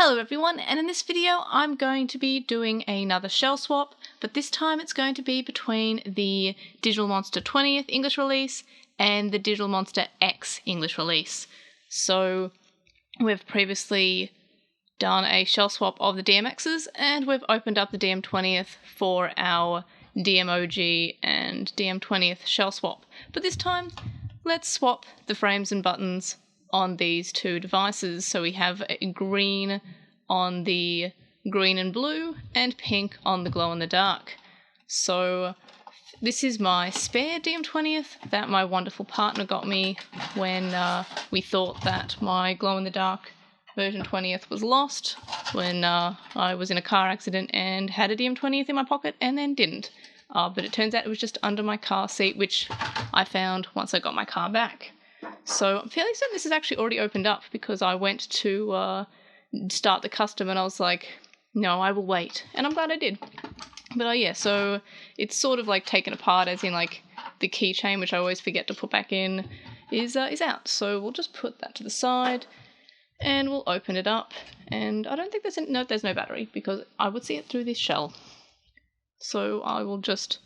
Hello everyone, and in this video I'm going to be doing another shell swap, but this time it's going to be between the Digital Monster 20th English release and the Digital Monster X English release. So we've previously done a shell swap of the DMXs, and we've opened up the DM20th for our DMOG and DM20th shell swap. But this time, let's swap the frames and buttons on these two devices. So we have green on the green and blue and pink on the glow in the dark. So this is my spare DM20th that my wonderful partner got me when we thought that my glow in the dark version 20th was lost, when I was in a car accident and had a DM20th in my pocket and then didn't. But it turns out it was just under my car seat, which I found once I got my car back. So I'm fairly certain this is actually already opened up, because I went to start the custom and I was like, no, I will wait. And I'm glad I did. But yeah, so it's sort of like taken apart, as in like the keychain, which I always forget to put back in, is out. So we'll just put that to the side and we'll open it up. And I don't think there's no battery, because I would see it through this shell. So I will just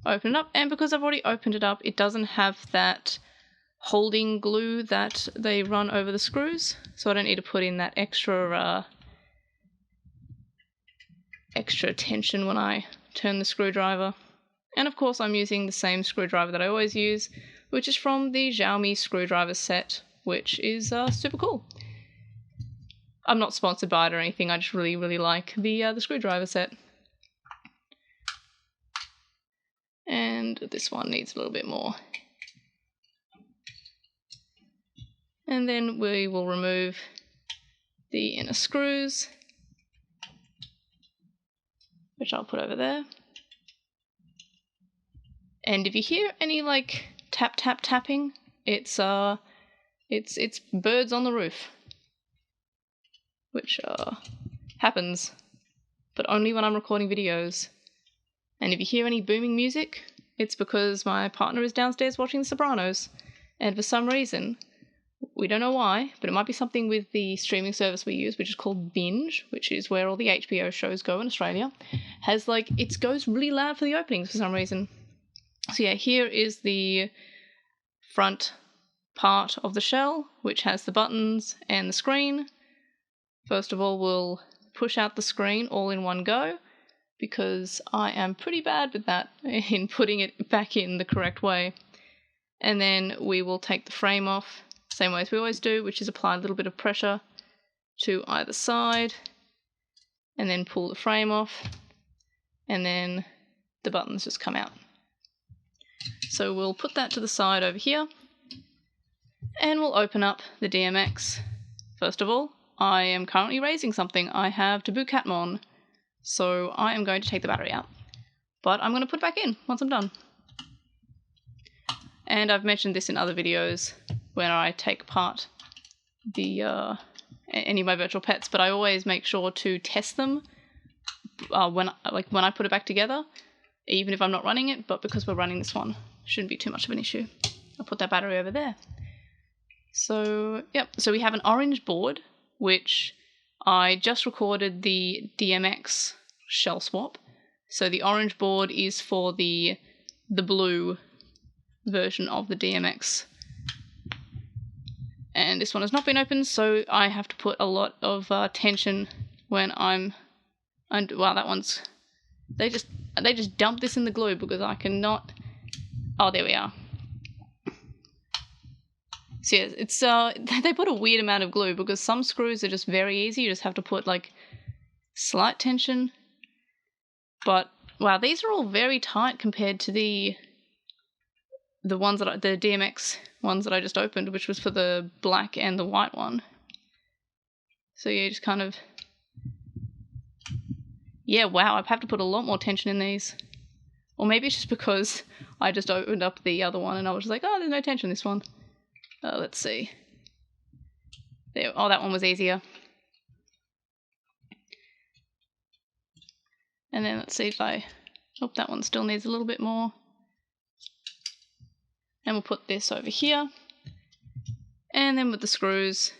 open it up, and because I've already opened it up, it doesn't have that holding glue that they run over the screws, so I don't need to put in that extra tension when I turn the screwdriver. And of course I'm using the same screwdriver that I always use, which is from the Xiaomi screwdriver set, which is super cool. I'm not sponsored by it or anything, I just really like the screwdriver set. And this one needs a little bit more. And then we will remove the inner screws, which I'll put over there. And if you hear any like tapping, it's birds on the roof, which happens, but only when I'm recording videos. And if you hear any booming music, it's because my partner is downstairs watching The Sopranos, and for some reason, we don't know why, but it might be something with the streaming service we use, which is called Binge, which is where all the HBO shows go in Australia, has like, it goes really loud for the openings for some reason. So yeah, here is the front part of the shell, which has the buttons and the screen. First of all, we'll push out the screen all in one go, because I am pretty bad with that, in putting it back in the correct way. And then we will take the frame off, same way as we always do, which is apply a little bit of pressure to either side, and then pull the frame off, and then the buttons just come out. So we'll put that to the side over here, and we'll open up the DMX. First of all, I am currently raising something. I have Taboo-Catmon, so I am going to take the battery out, but I'm going to put it back in once I'm done. And I've mentioned this in other videos when I take apart the any of my virtual pets, but I always make sure to test them when I put it back together, even if I'm not running it. But because we're running this one, shouldn't be too much of an issue. I'll put that battery over there. So yep, so we have an orange board, which I just recorded the DMX shell swap. So the orange board is for the blue version of the DMX. And this one has not been opened, so I have to put a lot of tension when I'm... wow, that one's... They just dumped this in the glue, because I cannot... Oh, there we are. So yeah, it's they put a weird amount of glue, because some screws are just very easy. You just have to put like slight tension. But wow, these are all very tight compared to the ones that the DMX ones that I just opened, which was for the black and the white one. So yeah, just kind of, yeah, wow, I have to put a lot more tension in these. Or maybe it's just because I just opened up the other one and I was just like, oh, there's no tension in this one. Let's see. There, oh, that one was easier. And then let's see if I, oh, that one still needs a little bit more. And we'll put this over here. And then with the screws,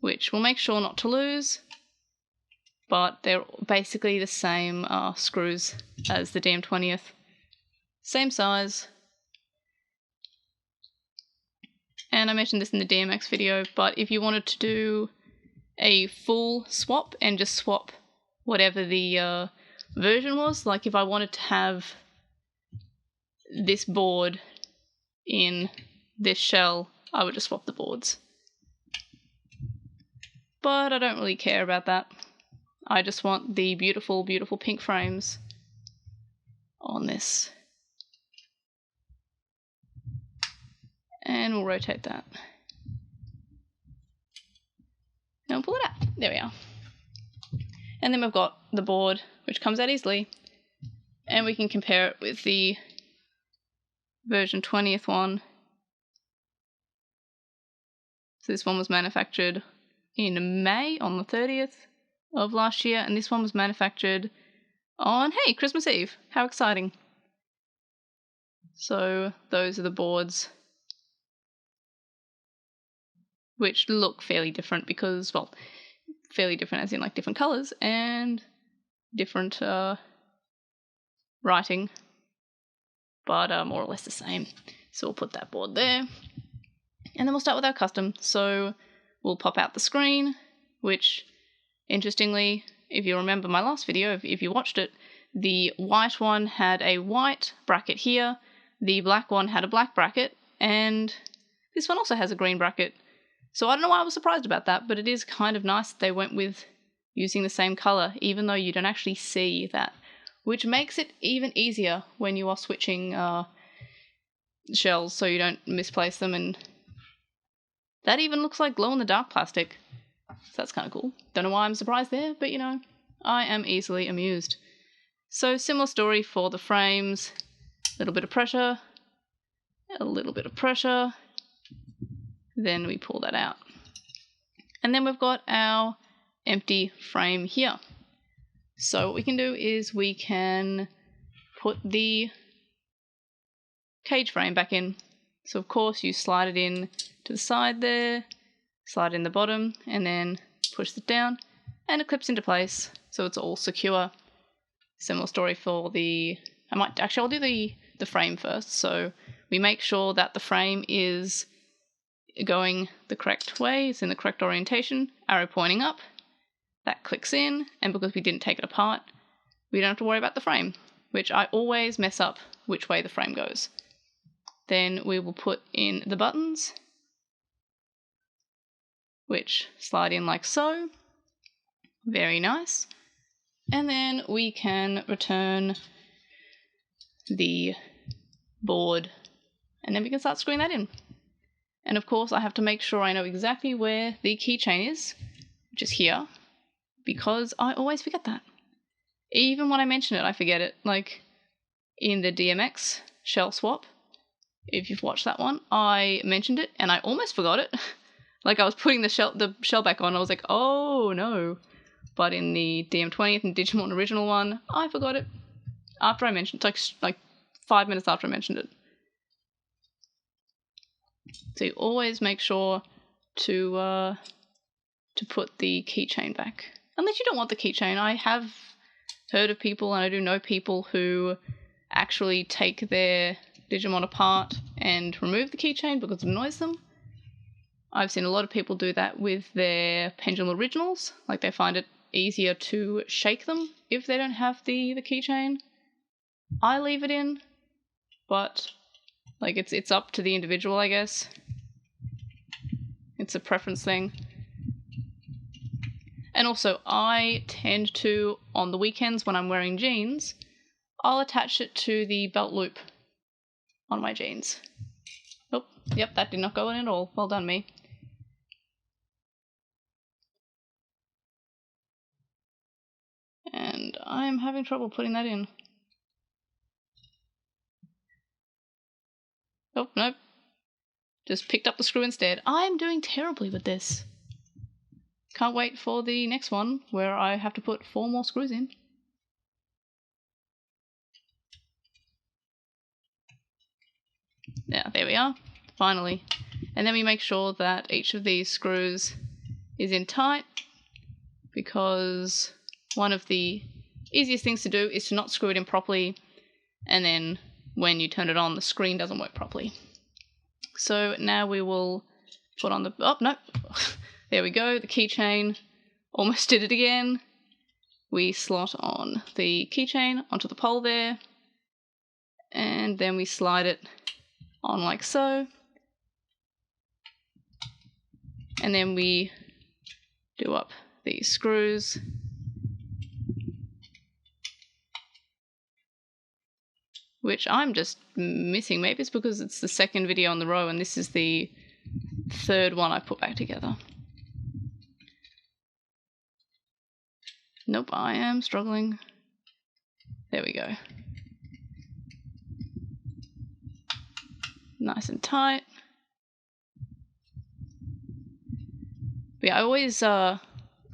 which we'll make sure not to lose, but they're basically the same screws as the DM20th. Same size. And I mentioned this in the DMX video, but if you wanted to do a full swap and just swap whatever the version was, like if I wanted to have this board in this shell, I would just swap the boards. But I don't really care about that. I just want the beautiful, beautiful pink frames on this. And we'll rotate that. And we'll pull it out. There we are. And then we've got the board, which comes out easily. And we can compare it with the version 20th one. So this one was manufactured in May on the 30th of last year, and this one was manufactured on, hey, Christmas Eve. How exciting. So those are the boards, which look fairly different because, well, fairly different as in like different colours and different writing, but more or less the same. So we'll put that board there. And then we'll start with our custom. So we'll pop out the screen, which, interestingly, if you remember my last video, if you watched it, the white one had a white bracket here, the black one had a black bracket, and this one also has a green bracket. So I don't know why I was surprised about that, but it is kind of nice that they went with using the same colour, even though you don't actually see that, which makes it even easier when you are switching shells so you don't misplace them. And that even looks like glow-in-the-dark plastic. So that's kind of cool. Don't know why I'm surprised there, but you know, I am easily amused. So similar story for the frames. A little bit of pressure. A little bit of pressure. Then we pull that out. And then we've got our empty frame here. So what we can do is we can put the cage frame back in. So of course you slide it in to the side there, slide in the bottom, and then push it down, and it clips into place, so it's all secure. Similar story for the, I'll do the frame first. So we make sure that the frame is going the correct way, it's in the correct orientation, arrow pointing up, that clicks in, and because we didn't take it apart, we don't have to worry about the frame, which I always mess up which way the frame goes. Then we will put in the buttons, which slide in like so. Very nice. And then we can return the board, and then we can start screwing that in. And of course I have to make sure I know exactly where the keychain is, which is here, because I always forget that. Even when I mention it, I forget it. Like in the DMX shell swap, if you've watched that one, I mentioned it and I almost forgot it. Like I was putting the shell back on, I was like, oh no. But in the DM20th and Digimon original one, I forgot it after I mentioned it, like 5 minutes after I mentioned it. So you always make sure to put the keychain back. Unless you don't want the keychain. I have heard of people, and I do know people who actually take their Digimon apart and remove the keychain because it annoys them. I've seen a lot of people do that with their Pendulum originals. Like they find it easier to shake them if they don't have the keychain. I leave it in, but like it's up to the individual, I guess. It's a preference thing. And also, I tend to, on the weekends when I'm wearing jeans, I'll attach it to the belt loop on my jeans. Oh, yep, that did not go in at all. Well done, me. And I'm having trouble putting that in. Oh, nope. Just picked up the screw instead. I am doing terribly with this. Can't wait for the next one where I have to put 4 more screws in. Yeah, there we are. Finally. And then we make sure that each of these screws is in tight, because one of the easiest things to do is to not screw it in properly, and then when you turn it on, the screen doesn't work properly. So now we will put on the, oh no, there we go, the keychain. Almost did it again. We slot on the keychain onto the pole there, and then we slide it on like so. And then we do up these screws. Which I'm just missing. Maybe it's because it's the second video in the row and this is the third one I put back together. Nope, I am struggling. There we go. Nice and tight. But yeah, I always I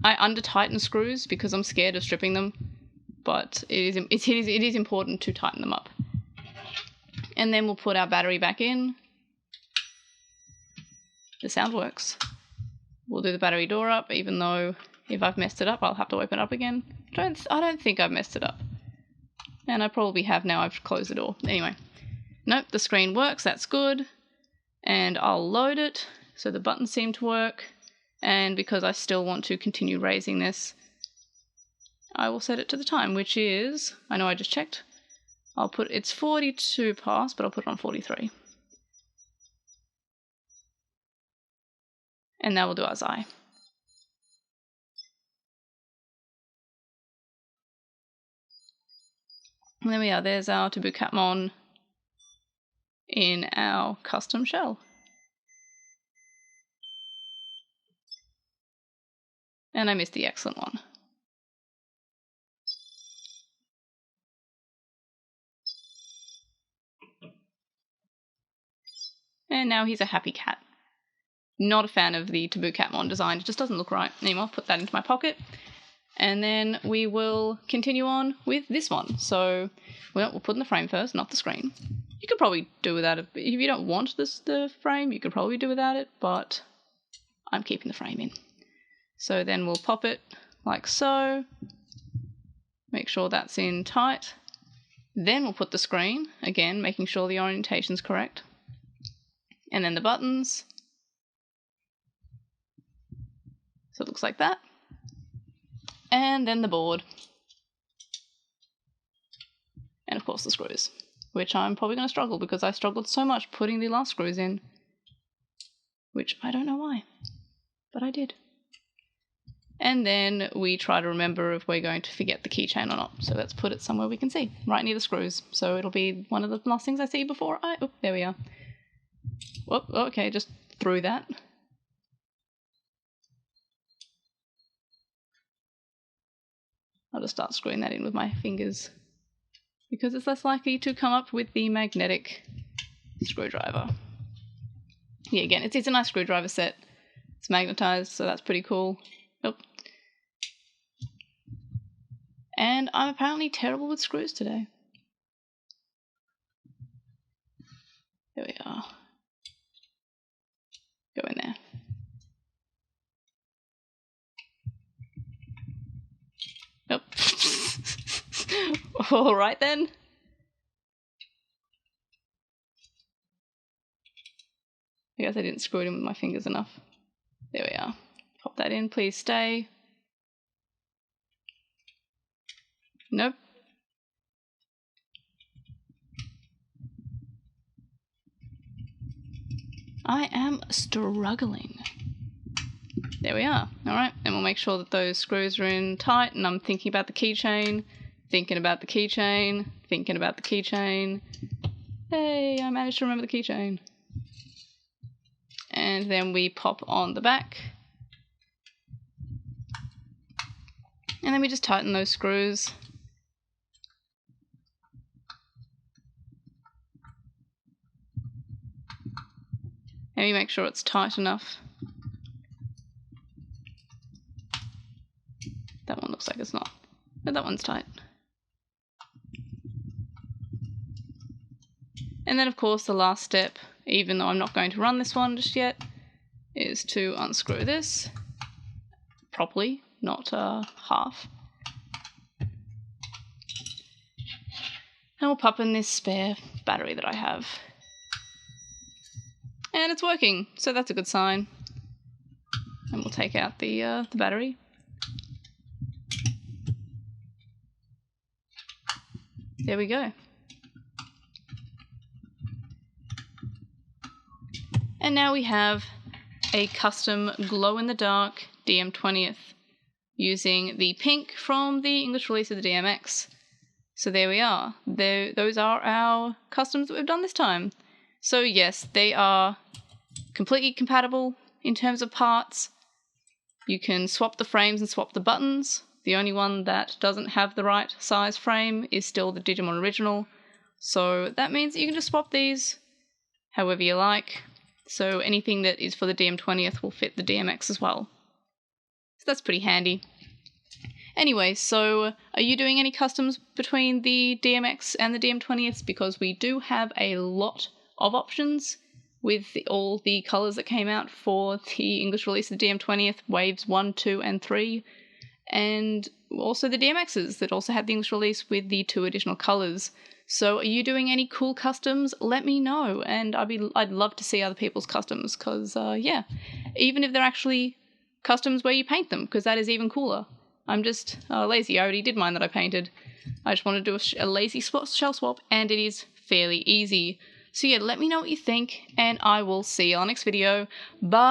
under tighten screws because I'm scared of stripping them, but it is important to tighten them up. And then we'll put our battery back in. The sound works. We'll do the battery door up, even though if I've messed it up, I'll have to open it up again. I don't think I've messed it up. And I probably have now. I've closed the door. Anyway. Nope, the screen works. That's good. And I'll load it. So the buttons seem to work. And because I still want to continue raising this, I will set it to the time, which is, I know I just checked. I'll put, it's 42 past, but I'll put it on 43. And now we'll do our Zai. And there we are, there's our Taboo-Catmon in our custom shell. And I missed the excellent one. And now he's a happy cat. Not a fan of the Taboo-Catmon design, it just doesn't look right. Anyway, I'll put that into my pocket. And then we will continue on with this one. So we'll put in the frame first, not the screen. You could probably do without it. If you don't want the frame, you could probably do without it, but I'm keeping the frame in. So then we'll pop it like so. Make sure that's in tight. Then we'll put the screen, again, making sure the orientation's correct. And then the buttons. So it looks like that. And then the board. And of course the screws, which I'm probably going to struggle because I struggled so much putting the last screws in, which I don't know why, but I did. And then we try to remember if we're going to forget the keychain or not. So let's put it somewhere we can see, right near the screws. So it'll be one of the last things I see before oh, there we are. Whoop, okay, just through that. I'll just start screwing that in with my fingers because it's less likely to come up with the magnetic screwdriver. Yeah, again, it's a nice screwdriver set. It's magnetized, so that's pretty cool. Nope. And I'm apparently terrible with screws today. There we are. Go in there. Nope. All right then. I guess I didn't screw it in with my fingers enough. There we are. Pop that in, please stay. Nope. I am struggling. There we are. Alright, and we'll make sure that those screws are in tight, and I'm thinking about the keychain, thinking about the keychain, thinking about the keychain. Hey, I managed to remember the keychain. And then we pop on the back. And then we just tighten those screws. And we make sure it's tight enough. That one looks like it's not, but that one's tight. And then of course the last step, even though I'm not going to run this one just yet, is to unscrew this. properly, not half. And we'll pop in this spare battery that I have. And it's working, so that's a good sign. And we'll take out the battery. There we go. And now we have a custom glow-in-the-dark DM20th using the pink from the English release of the DMX. So there we are. Those are our customs that we've done this time. So yes, they are completely compatible in terms of parts. You can swap the frames and swap the buttons. The only one that doesn't have the right size frame is still the Digimon original. So that means that you can just swap these however you like. So anything that is for the DM20th will fit the DMX as well. So that's pretty handy. Anyway, so are you doing any customs between the DMX and the DM20th? Because we do have a lot of options with all the colours that came out for the English release of the DM20th, waves 1, 2 and 3. And also the DMXs that also had the English release with the 2 additional colours. So are you doing any cool customs? Let me know, and I'd love to see other people's customs, because yeah, even if they're actually customs where you paint them, because that is even cooler. I'm just lazy. I already did mine that I painted. I just want to do a lazy shell swap, and it is fairly easy. So yeah, let me know what you think, and I will see you on the next video. Bye!